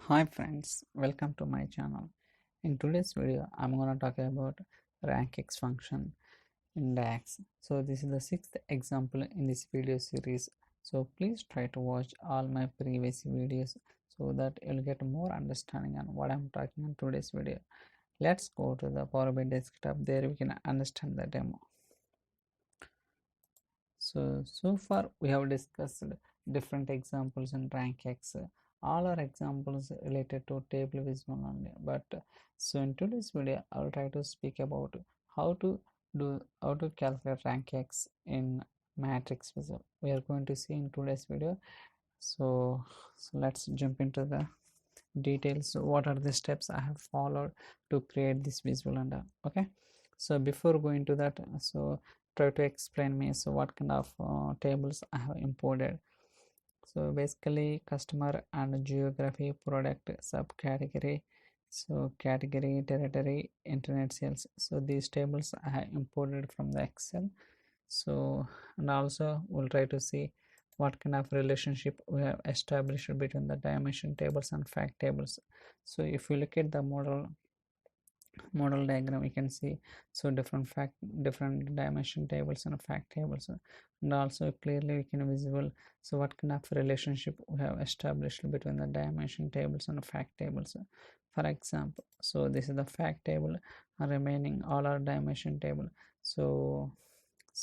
Hi friends, welcome to my channel. In today's video, I'm gonna talk about rankx function in DAX. So this is the sixth example in this video series. So please try to watch all my previous videos so that you'll get more understanding on what I'm talking in today's video. Let's go to the Power BI desktop. There we can understand the demo. So far we have discussed different examples in rankx. All are examples related to table visual only, but so in today's video I'll try to speak about how to calculate rankx in matrix visual. We are going to see in today's video. So let's jump into the details. What are the steps I have followed to create this visual and okay. So before going to that, so try to explain me so what kind of tables I have imported. So basically customer and geography, product subcategory, so category, territory, internet sales. So these tables I have imported from the Excel. So and also we'll try to see what kind of relationship we have established between the dimension tables and fact tables. So if you look at the model diagram, you can see so different dimension tables and fact tables, and also clearly we can visible so what kind of relationship we have established between the dimension tables and fact tables. For example, so this is the fact table and remaining all are dimension table. So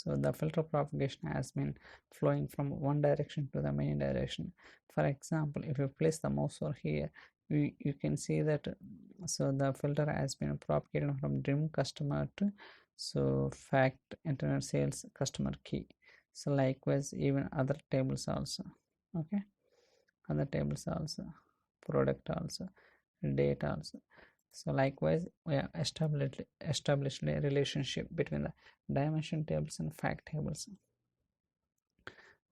the filter propagation has been flowing from one direction to the many direction. For example, if you place the mouse over here, you can see that so the filter has been propagated from dream customer to so fact internet sales customer key. So likewise even other tables also, okay, other tables also, product also, date also. So likewise we have established a relationship between the dimension tables and fact tables.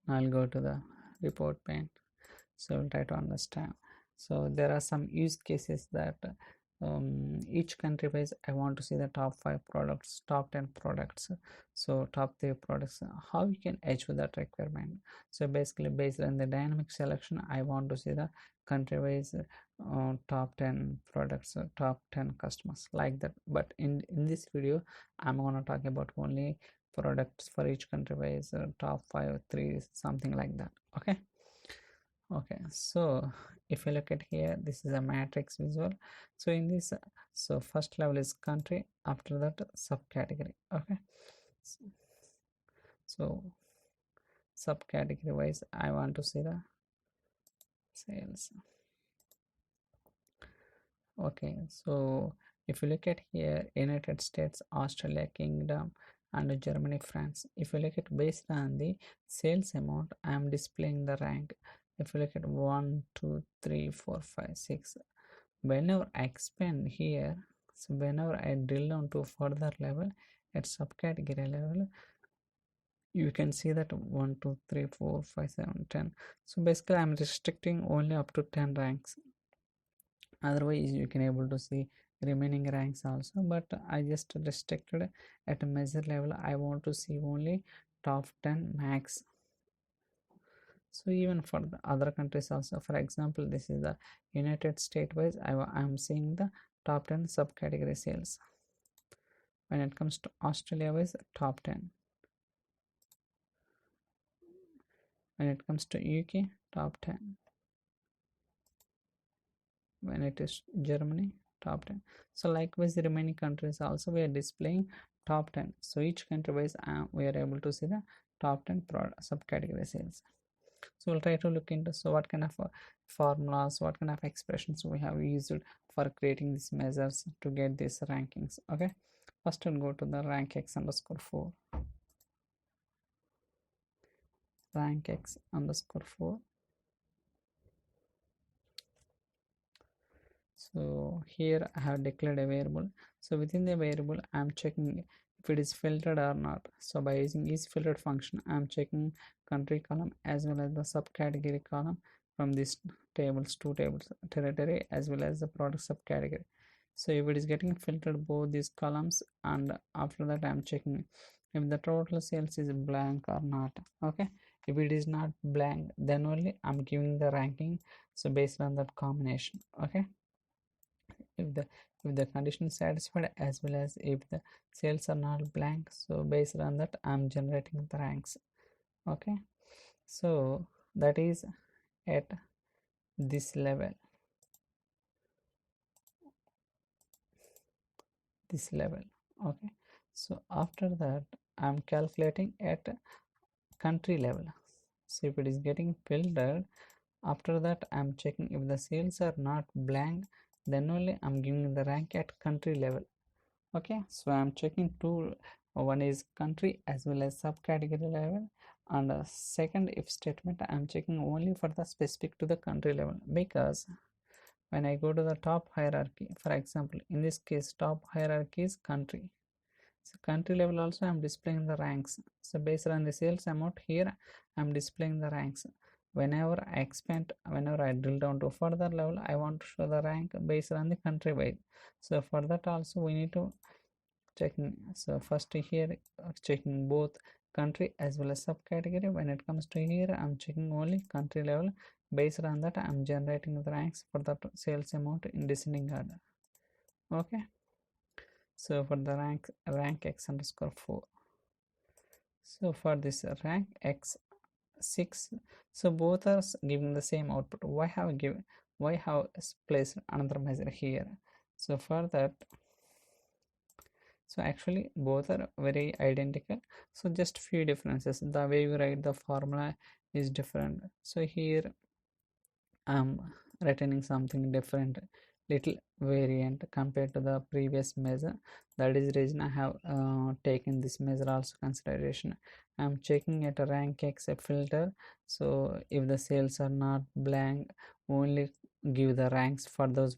I'll go to the report pane, so we'll try to understand. So there are some use cases that each country wise I want to see the top 5 products, top 10 products, so top 3 products, how you can achieve that requirement. So basically based on the dynamic selection I want to see the country wise top 10 products, top 10 customers like that. But in this video I'm going to talk about only products for each country wise, top 5 3 something like that, okay. So if you look at here, this is a matrix visual. So in this, so first level is country, after that subcategory, okay. So subcategory wise I want to see the sales, okay. So if you look at here, United States, Australia, Kingdom and Germany, France. If you look at based on the sales amount I am displaying the rank. If you look at 1 2 3 4 5 6, whenever I expand here, so whenever I drill down to further level at subcategory level, you can see that 1 2 3 4 5 7 10. So basically I'm restricting only up to 10 ranks, otherwise you can able to see remaining ranks also, but I just restricted at a measure level. I want to see only top 10 max. So even for the other countries also, for example this is the United States wise, I am seeing the top 10 subcategory sales. When it comes to Australia wise, top 10. When it comes to UK, top 10. When it is Germany, top 10. So likewise the remaining countries also we are displaying top 10. So each country wise we are able to see the top 10 subcategory sales. So we'll try to look into so what kind of formulas, what kind of expressions we have used for creating these measures to get these rankings, okay. First we'll go to the rankx_4, rankx_4. So here I have declared a variable. So within the variable I am checking if it is filtered or not. So by using isFiltered function I am checking country column as well as the subcategory column from these tables, two tables, territory as well as the product subcategory. So if it is getting filtered both these columns, and after that I am checking if the total sales is blank or not, okay. If it is not blank, then only I'm giving the ranking, so based on that combination. Okay, if the condition is satisfied, as well as if the cells are not blank, so based on that I'm generating the ranks. Okay, so that is at this level, okay. So after that I'm calculating at country level. So if it is getting filtered, after that I'm checking if the cells are not blank, then only I'm giving the rank at country level. Okay, so I'm checking two, one is country as well as subcategory level, and second if statement I'm checking only for the specific to the country level, because when I go to the top hierarchy, for example in this case top hierarchy is country, so country level also I'm displaying the ranks. So based on the sales amount, here I'm displaying the ranks. Whenever I expand, whenever I drill down to further level, I want to show the rank based on the country wide. So for that also we need to checking. So first here checking both country as well as subcategory. When it comes to here, I'm checking only country level. Based on that, I'm generating the ranks for the sales amount in descending order. Okay, so for the rank x underscore 4, so for this rank x 6, so both are giving the same output. Why have placed another measure here? So for that, so actually both are very identical, so just few differences. The way you write the formula is different. So here I'm retaining something different, little variant compared to the previous measure. That is the reason I have taken this measure also consideration. I'm checking at a rank x filter, so if the cells are not blank, only give the ranks for those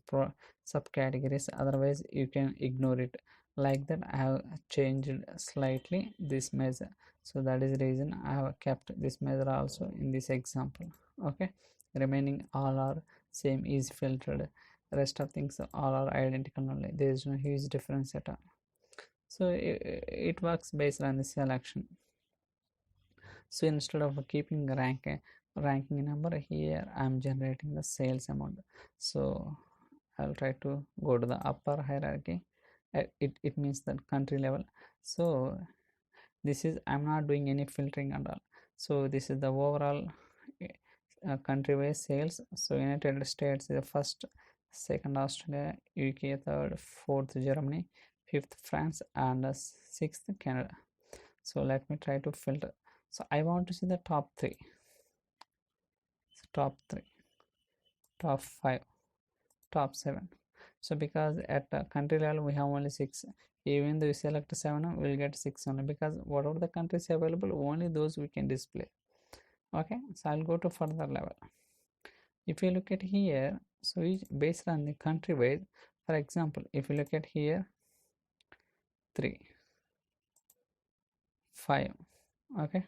subcategories, otherwise you can ignore it. Like that I have changed slightly this measure, so that is the reason I have kept this measure also in this example. Okay, remaining all are same, is filtered, rest of things all are identical only, there is no huge difference at all. So it works based on the selection. So instead of keeping ranking number, here I'm generating the sales amount. So I'll try to go to the upper hierarchy. It means that country level. So this is, I'm not doing any filtering at all. So this is the overall country wise sales. So United States is the first, second Australia, UK third, fourth Germany, fifth France, and sixth Canada. So let me try to filter. So I want to see the top 3, so top 3, top 5, top 7. So because at country level we have only 6, even though you select 7, we'll get 6 only, because whatever the countries available, only those we can display. Okay, so I'll go to further level. If you look at here, so based on the country wise, for example if you look at here 3, 5, okay,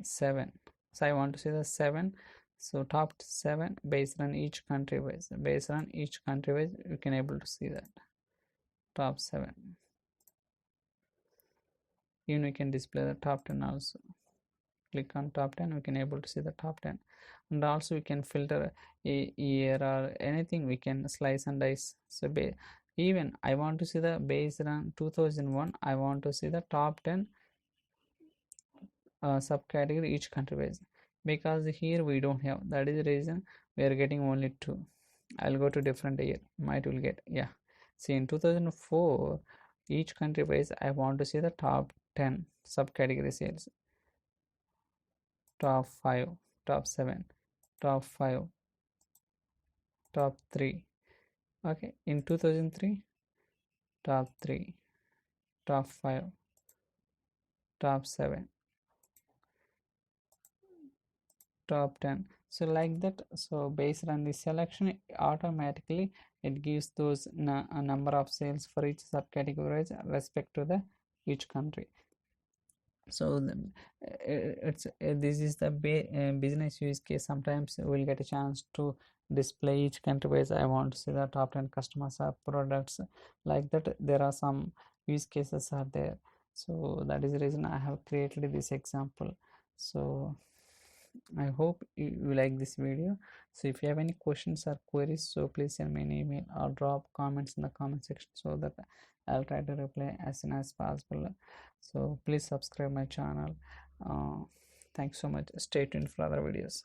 7, so I want to see the 7. So top 7 based on each country wise, you can able to see that top 7. Even we can display the top 10 also. Click on top 10, we can able to see the top 10, and also we can filter a year or anything, we can slice and dice. So even I want to see the based on 2001, I want to see the top 10 subcategory each country wise, because here we don't have, that is the reason we are getting only 2. I'll go to different year, might will get, yeah, see in 2004 each country wise I want to see the top 10 subcategory sales, top 5, top 7, top 5, top 3. Okay, in 2003 top 3, top 5, top 7, top 10. So like that, so based on the selection, automatically it gives those a number of sales for each subcategory respect to the each country. So it's this is the business use case. Sometimes we'll get a chance to display each country wise, I want to see the top 10 customers or products, like that there are some use cases are there. So that is the reason I have created this example. So I hope you like this video. So if you have any questions or queries, so please send me an email or drop comments in the comment section so that I'll try to reply as soon as possible. So please subscribe my channel. Thanks so much. Stay tuned for other videos.